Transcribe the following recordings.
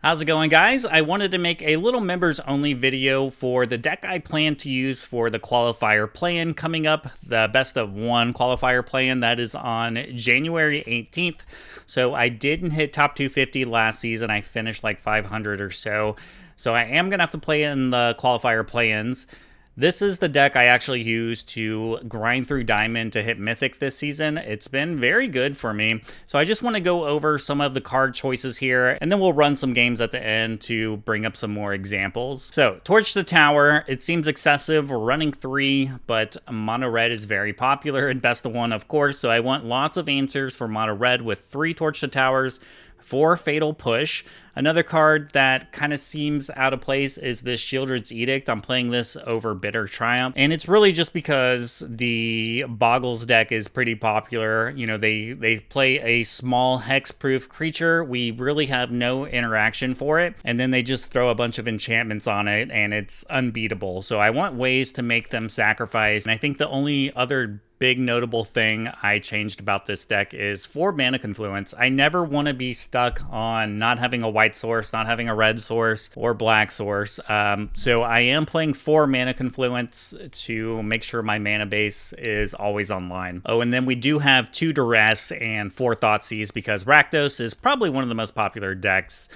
How's it going, guys? I wanted to make a little members only video for the deck I plan to use for the qualifier play-in coming up, the best of one qualifier play-in that is on January 18th. So I didn't hit top 250 last season. I finished like 500 or so. So I am gonna have to play in the qualifier play-ins. This is the deck I actually use to grind through Diamond to hit Mythic this season. It's been very good for me. So I just want to go over some of the card choices here, and then we'll run some games at the end to bring up some more examples. So, Torch the Tower. It seems excessive. We're running 3, but Mono Red is very popular, and best of 1, of course. So I want lots of answers for Mono Red with 3 Torch the Towers, 4 Fatal Push. Another card that kind of seems out of place is this Sheoldred's Edict. I'm playing this over Bitter Triumph, and it's really just because the Boggles deck is pretty popular. You know, they play a small hexproof creature. We really have no interaction for it, and then they just throw a bunch of enchantments on it, and it's unbeatable. So I want ways to make them sacrifice, and I think the only other big notable thing I changed about this deck is for Mana Confluence. I never want to be stuck on not having a white source, not having a red source, or black source. So I am playing 4 Mana Confluence to make sure my mana base is always online. Oh, and then we do have 2 Duress and 4 Thoughtseize because Rakdos is probably one of the most popular decks.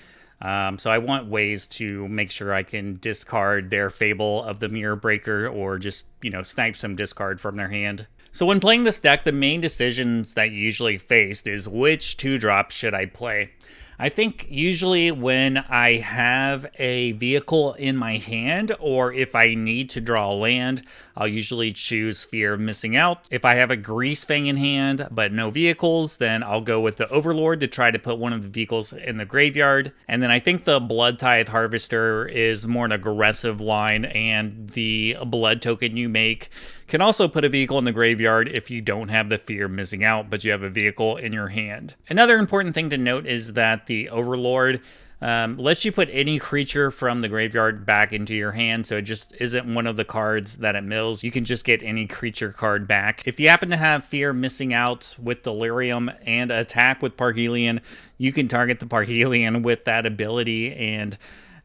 So I want ways to make sure I can discard their Fable of the Mirror Breaker or just, you know, snipe some discard from their hand. So when playing this deck, the main decisions that you usually faced is which 2-drop should I play? I think usually when I have a vehicle in my hand, or if I need to draw a land, I'll usually choose Fear of Missing Out. If I have a Greasefang in hand, but no vehicles, then I'll go with the Overlord to try to put one of the vehicles in the graveyard. And then I think the Bloodtithe Harvester is more an aggressive line, and the blood token you make can also put a vehicle in the graveyard if you don't have the Fear of Missing Out, but you have a vehicle in your hand. Another important thing to note is that the Overlord lets you put any creature from the graveyard back into your hand, so it just isn't one of the cards that it mills. You can just get any creature card back. If you happen to have Fear of Missing Out with Delirium and attack with Parhelion, you can target the Parhelion with that ability and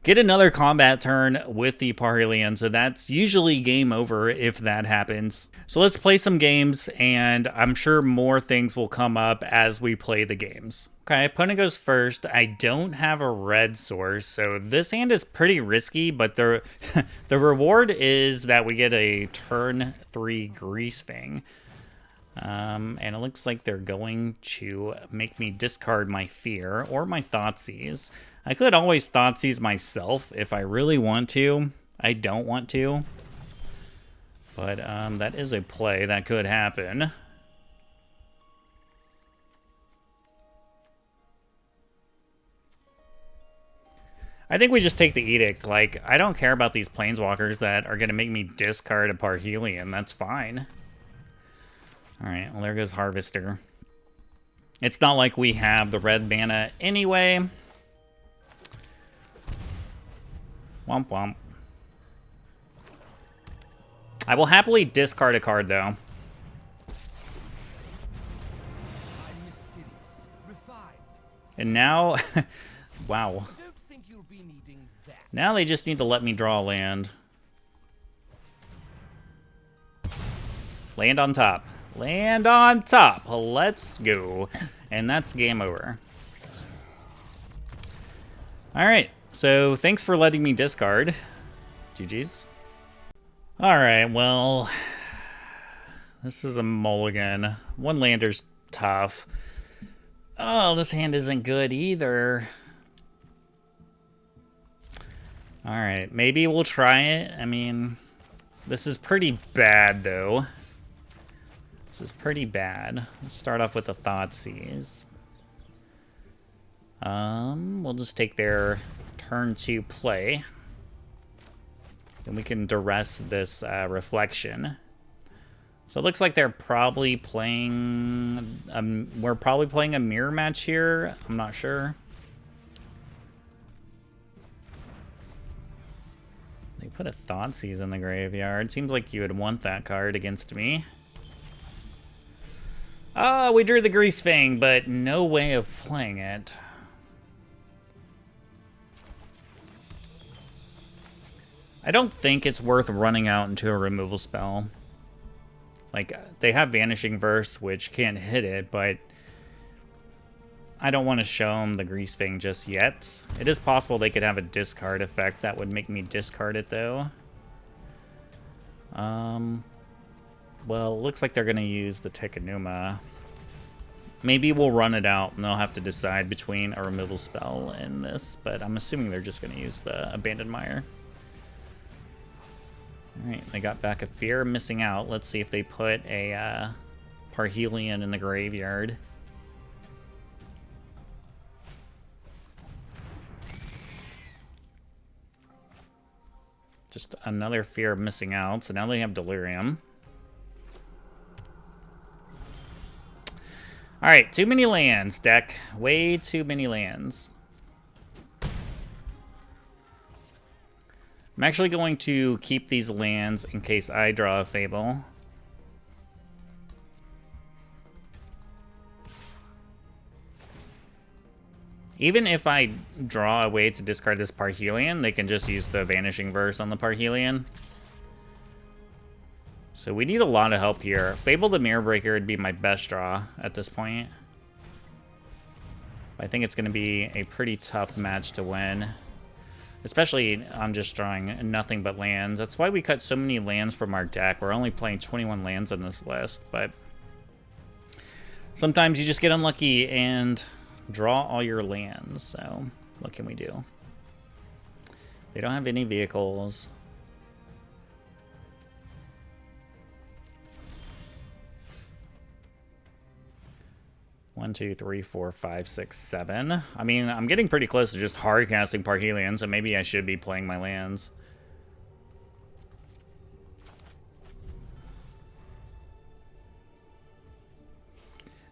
get another combat turn with the Parhelion, so that's usually game over if that happens. So let's play some games, and I'm sure more things will come up as we play the games. Okay, opponent goes first. I don't have a red source, so this hand is pretty risky, but the reward is that we get a turn 3 Greasefang. And it looks like they're going to make me discard my Fear or my Thoughtseize. I could always Thoughtseize myself if I really want to. I don't want to. But that is a play that could happen. I think we just take the Edict. Like, I don't care about these Planeswalkers that are going to make me discard a Parhelion. That's fine. Alright, well, there goes Harvester. It's not like we have the red mana anyway. Womp womp. I will happily discard a card, though. And now... wow. Now they just need to let me draw a land. Land on top. Land on top. Let's go. And that's game over. Alright, so thanks for letting me discard. GG's. Alright, well, this is a mulligan. One lander's tough. Oh, this hand isn't good either. Alright, maybe we'll try it. I mean, this is pretty bad, though. This is pretty bad. Let's start off with a Thoughtseize. We'll just take their turn 2 play. Then we can duress this Reflection. So it looks like they're probably playing... we're probably playing a mirror match here. I'm not sure. They put a Thoughtseize in the graveyard. Seems like you would want that card against me. Oh, we drew the Greasefang, but no way of playing it. I don't think it's worth running out into a removal spell. Like, they have Vanishing Verse, which can't hit it, but I don't want to show them the Greasefang just yet. It is possible they could have a discard effect that would make me discard it, though. Well, it looks like they're going to use the Tekanuma. Maybe we'll run it out, and they'll have to decide between a removal spell and this, but I'm assuming they're just going to use the Abandoned Mire. Alright, they got back a Fear, missing out. Let's see if they put a Parhelion in the graveyard. Just another Fear missing out, so now they have Delirium. Alright, too many lands, deck. Way too many lands. I'm actually going to keep these lands in case I draw a Fable. Even if I draw a way to discard this Parhelion, they can just use the Vanishing Verse on the Parhelion. So we need a lot of help here. Fable the Mirror Breaker would be my best draw at this point. I think it's going to be a pretty tough match to win. Especially, I'm just drawing nothing but lands. That's why we cut so many lands from our deck. We're only playing 21 lands on this list, but sometimes you just get unlucky and draw all your lands. So, what can we do? They don't have any vehicles. One, two, three, four, five, six, seven. I mean, I'm getting pretty close to just hard casting Parhelion, so maybe I should be playing my lands.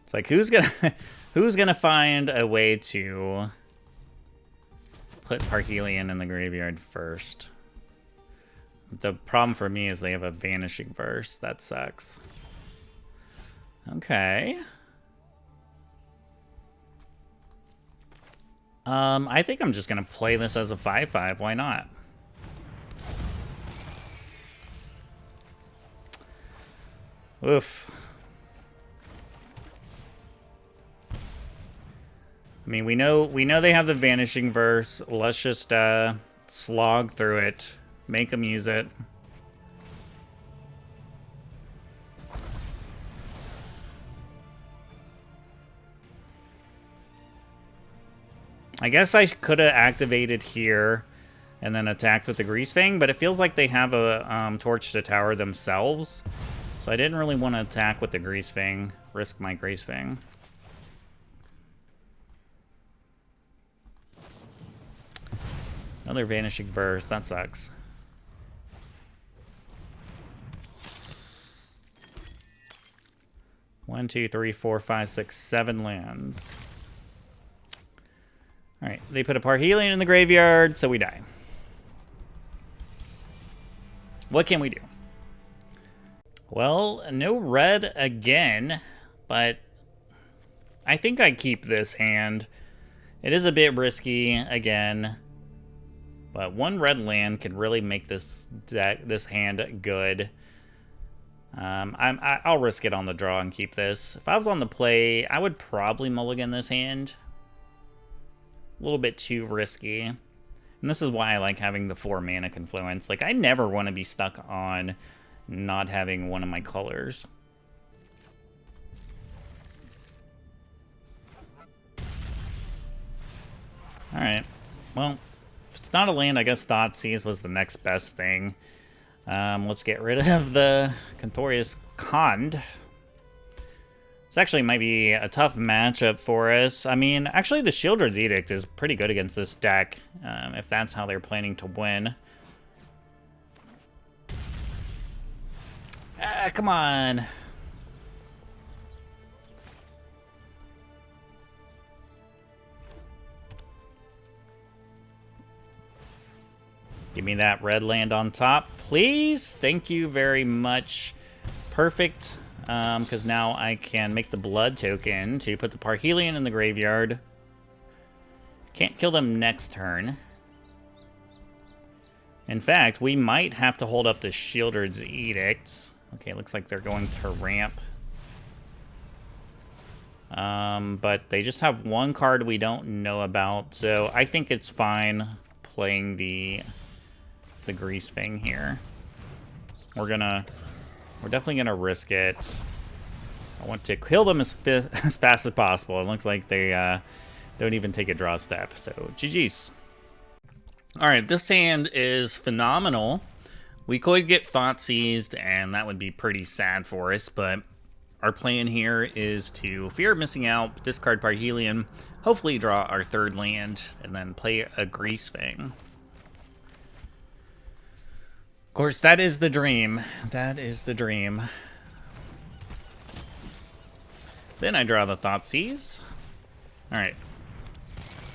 It's like, who's gonna find a way to put Parhelion in the graveyard first? The problem for me is they have a Vanishing Verse. That sucks. Okay. I think I'm just going to play this as a 5/5. Why not? Oof. I mean, we know they have the Vanishing Verse. Let's just slog through it. Make them use it. I guess I could have activated here and then attacked with the Greasefang, but it feels like they have a torch to tower themselves. So I didn't really want to attack with the Greasefang, risk my Greasefang. Another Vanishing Verse, that sucks. One, two, three, four, five, six, 7 lands. Alright, they put a Parhelion in the graveyard, so we die. What can we do? Well, no red again, but I think I keep this hand. It is a bit risky again, but 1 red land can really make this hand good. I'll risk it on the draw and keep this. If I was on the play, I would probably mulligan this hand. A little bit too risky. And this is why I like having the 4 Mana Confluence. Like, I never want to be stuck on not having one of my colors. Alright. Well, if it's not a land, I guess Thoughtseize was the next best thing. Let's get rid of the Cantorius Cond. This actually might be a tough matchup for us. I mean, actually the Sheoldred's Edict is pretty good against this deck, if that's how they're planning to win. Come on. Give me that red land on top, please. Thank you very much. Perfect. Because now I can make the blood token to put the Parhelion in the graveyard. Can't kill them next turn. In fact, we might have to hold up the Sheoldred's edicts. Okay, looks like they're going to ramp. But they just have one card we don't know about, so I think it's fine playing the Greasefang here. We're definitely gonna risk it. I want to kill them as fast as possible. It looks like they don't even take a draw step, so GG's. Alright, this hand is phenomenal. We could get Thoughtseized, and that would be pretty sad for us, but our plan here is to fear missing out, discard Parhelion, hopefully draw our third land, and then play a Greasefang. Of course, that is the dream. That is the dream. Then I draw the Thoughtseize. Alright.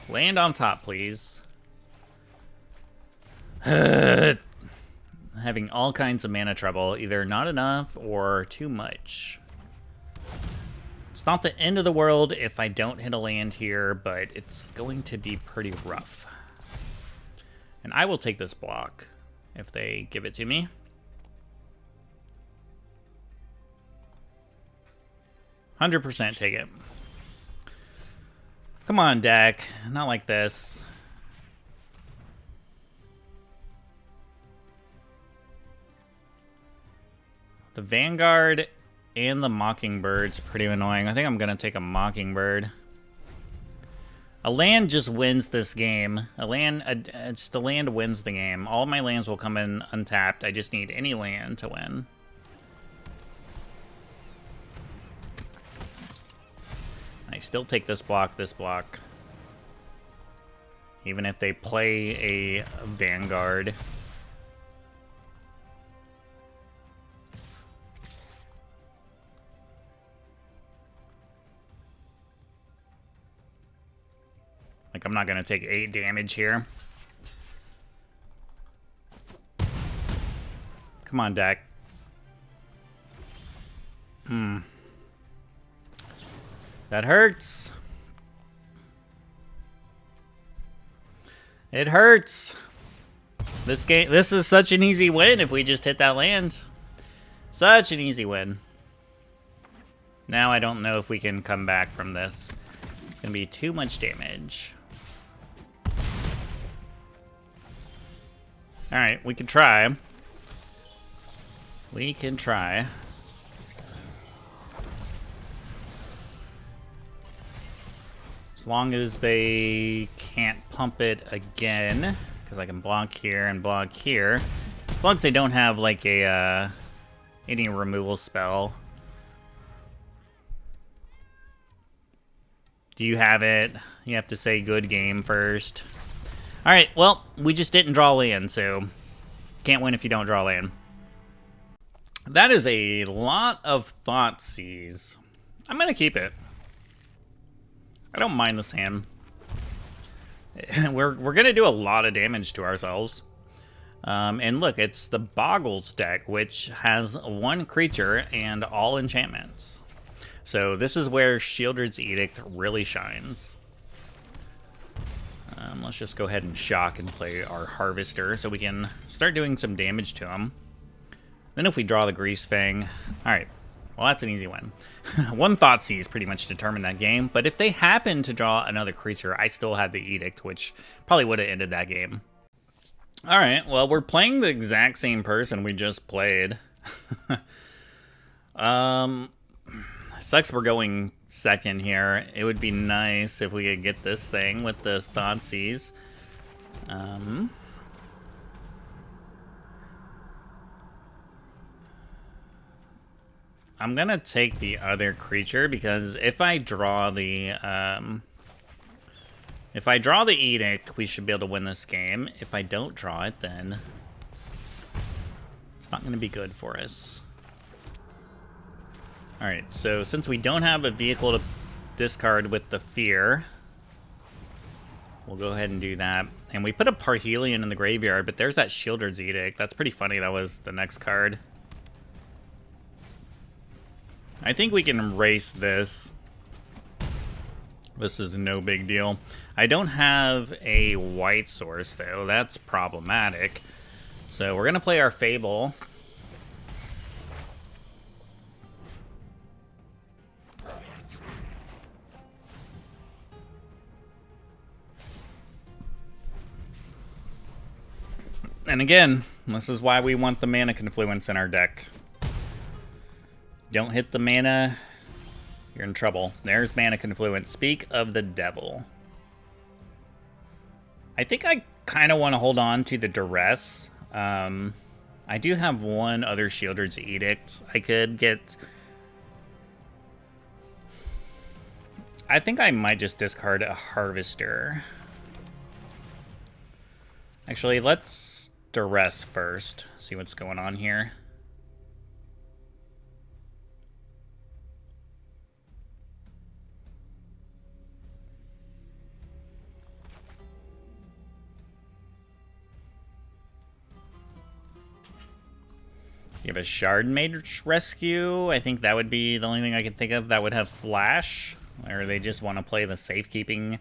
Land on top, please. Having all kinds of mana trouble, either not enough or too much. It's not the end of the world if I don't hit a land here, but it's going to be pretty rough. And I will take this block if they give it to me. %, take it. Come on, deck. Not like this. The Vanguard and the Mockingbird's pretty annoying. I think I'm gonna take a Mockingbird. A land just wins this game. The land wins the game. All my lands will come in untapped. I just need any land to win. I still take this block, even if they play a Vanguard. Like, I'm not going to take 8 damage here. Come on, deck. That hurts. It hurts. This is such an easy win if we just hit that land. Such an easy win. Now I don't know if we can come back from this. It's going to be too much damage. Alright, we can try. We can try. As long as they can't pump it again, because I can block here and block here. As long as they don't have like a any removal spell. Do you have it? You have to say good game first. Alright, well, we just didn't draw land, so can't win if you don't draw land. That is a lot of Thoughtseize. I'm gonna keep it. I don't mind this hand. We're gonna do a lot of damage to ourselves. And look, it's the Boggles deck, which has 1 creature and all enchantments. So this is where Sheoldred's Edict really shines. Let's just go ahead and shock and play our Harvester so we can start doing some damage to him. Then if we draw the Greasefang... Alright, well that's an easy one. 1 Thoughtseize pretty much determined that game, but if they happen to draw another creature, I still have the Edict, which probably would have ended that game. Alright, well we're playing the exact same person we just played. Sucks we're going second here. It would be nice if we could get this thing with the Thoughtseize. I'm gonna take the other creature because if I draw the Edict, we should be able to win this game. If I don't draw it, then it's not gonna be good for us. Alright, so since we don't have a vehicle to discard with the Fear, we'll go ahead and do that. And we put a Parhelion in the graveyard, but there's that Sheoldred's Edict. That's pretty funny. That was the next card. I think we can erase this. This is no big deal. I don't have a white source, though. That's problematic. So we're going to play our Fable. And again, this is why we want the Mana Confluence in our deck. Don't hit the mana, you're in trouble. There's Mana Confluence. Speak of the devil. I think I kind of want to hold on to the Duress. I do have one other Sheoldred's Edict. I could get... I think I might just discard a Harvester. Actually, let's Duress first. See what's going on here. You have a Shard Mage Rescue. I think that would be the only thing I can think of that would have Flash. Or they just want to play the safekeeping.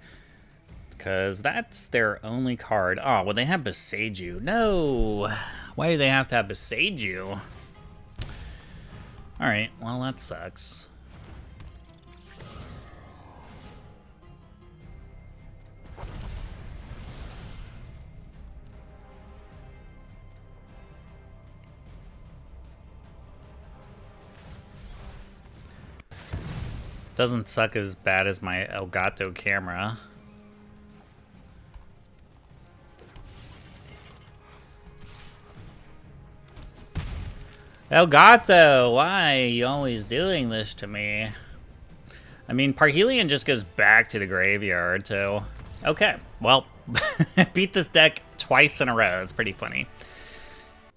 Because that's their only card. Oh, well, they have Beseiju. No! Why do they have to have Beseiju? Alright, well, that sucks. Doesn't suck as bad as my Elgato camera. Elgato, why are you always doing this to me? I mean, Parhelion just goes back to the graveyard, so... Okay, well, beat this deck twice in a row. It's pretty funny.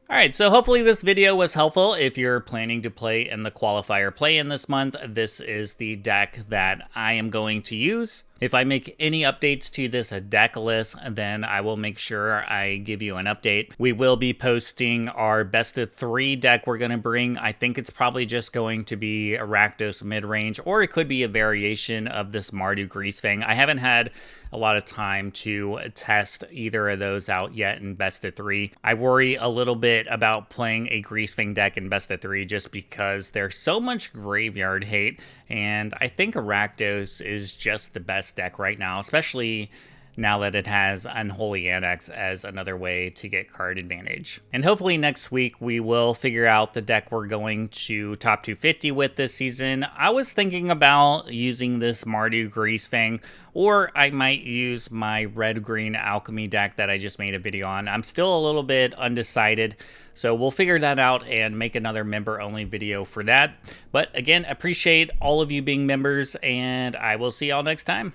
Alright, so hopefully this video was helpful. If you're planning to play in the Qualifier play-in this month, this is the deck that I am going to use. If I make any updates to this deck list, then I will make sure I give you an update. We will be posting our best of 3 deck we're going to bring. I think it's probably just going to be a Rakdos mid-range, or it could be a variation of this Mardu Greasefang. I haven't had a lot of time to test either of those out yet in best of 3. I worry a little bit about playing a Greasefang deck in best of 3 just because there's so much graveyard hate, and I think a Rakdos is just the best deck right now, especially now that it has Unholy Annex as another way to get card advantage. And hopefully next week we will figure out the deck we're going to top 250 with this season. I was thinking about using this Mardu Greasefang, or I might use my red-green alchemy deck that I just made a video on. I'm still a little bit undecided, so we'll figure that out and make another member-only video for that. But again, appreciate all of you being members, and I will see y'all next time.